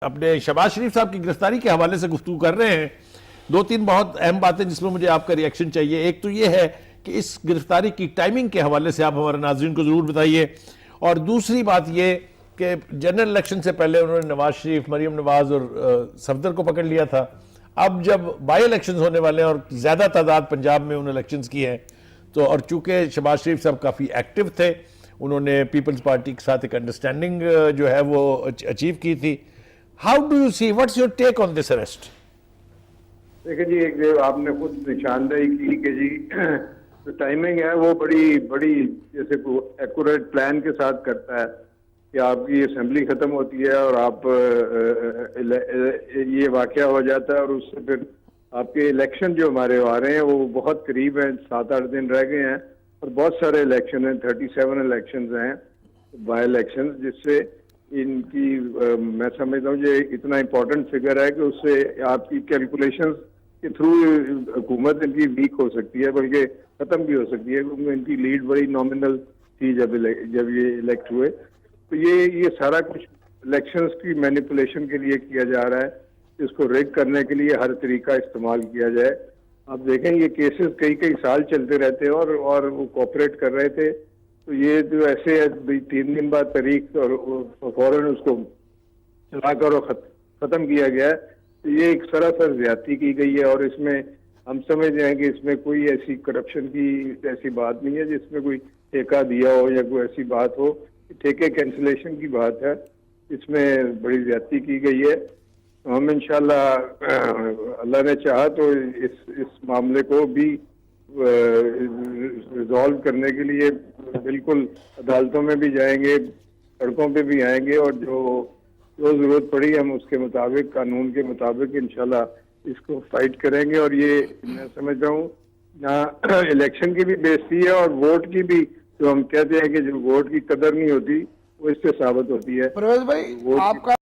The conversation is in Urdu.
اپنے شہباز شریف صاحب کی گرفتاری کے حوالے سے گفتگو کر رہے ہیں. دو تین بہت اہم باتیں جس میں مجھے آپ کا ری ایکشن چاہیے. ایک تو یہ ہے کہ اس گرفتاری کی ٹائمنگ کے حوالے سے آپ ہمارے ناظرین کو ضرور بتائیے. اور دوسری بات یہ کہ جنرل الیکشن سے پہلے انہوں نے نواز شریف، مریم نواز اور صفدر کو پکڑ لیا تھا. اب جب بائی الیکشنز ہونے والے ہیں اور زیادہ تعداد پنجاب میں انہوں الیکشنز کی ہیں تو، اور چونکہ شہباز شریف صاحب کافی ایکٹیو تھے، انہوں نے پیپلز پارٹی کے ساتھ ایک انڈرسٹینڈنگ جو ہے وہ اچیو کی تھی. How do you see, what's your take on this arrest? دیکھیں جی، ایک جو آپ نے خود نشاندہی کی کہ جی جو ٹائمنگ ہے وہ بڑی جیسے ایکوریٹ پلان کے ساتھ کرتا ہے کہ آپ کی اسمبلی ختم ہوتی ہے اور آپ یہ واقعہ ہو جاتا ہے اور اس سے پھر آپ کے الیکشن جو ہمارے آ رہے ہیں وہ بہت قریب ہیں. 7-8 دن رہ گئے ہیں اور بہت سارے الیکشن ہیں. 37 الیکشنز ہیں بائی الیکشنز، جس سے ان کی میں سمجھتا ہوں یہ اتنا امپورٹنٹ فگر ہے کہ اس سے آپ کی کیلکولیشنز کے تھرو حکومت ان کی ویک ہو سکتی ہے، بلکہ ختم بھی ہو سکتی ہے، کیونکہ ان کی لیڈ بڑی نامنل تھی جب یہ الیکٹ ہوئے. تو یہ سارا کچھ الیکشنز کی مینیپولیشن کے لیے کیا جا رہا ہے. اس کو ریگ کرنے کے لیے ہر طریقہ استعمال کیا جائے. آپ دیکھیں یہ کیسز کئی سال چلتے رہتے ہیں اور وہ کوپریٹ کر رہے تھے. تو یہ جو ایسے 3 دن بعد تاریخ اور فوراً اس کو چلا کر اور ختم کیا گیا ہے، تو یہ ایک سراسر زیادتی کی گئی ہے. اور اس میں ہم سمجھ رہے ہیں کہ اس میں کوئی ایسی کرپشن کی ایسی بات نہیں ہے جس میں کوئی ٹھیکہ دیا ہو یا کوئی ایسی بات ہو. ٹھیکے کینسلیشن کی بات ہے، اس میں بڑی زیادتی کی گئی ہے. ہم انشاءاللہ اللہ نے چاہا تو اس معاملے کو بھی ریزالو کرنے کے لیے بالکل عدالتوں میں بھی جائیں گے، سڑکوں پہ بھی آئیں گے، اور جو ضرورت پڑی ہم اس کے مطابق، قانون کے مطابق انشاءاللہ اس کو فائٹ کریں گے. اور یہ میں سمجھتا ہوں یہاں الیکشن کی بھی بےعزتی ہے اور ووٹ کی بھی، جو ہم کہتے ہیں کہ جو ووٹ کی قدر نہیں ہوتی وہ اس سے ثابت ہوتی ہے. پرویز بھائی، آپ کا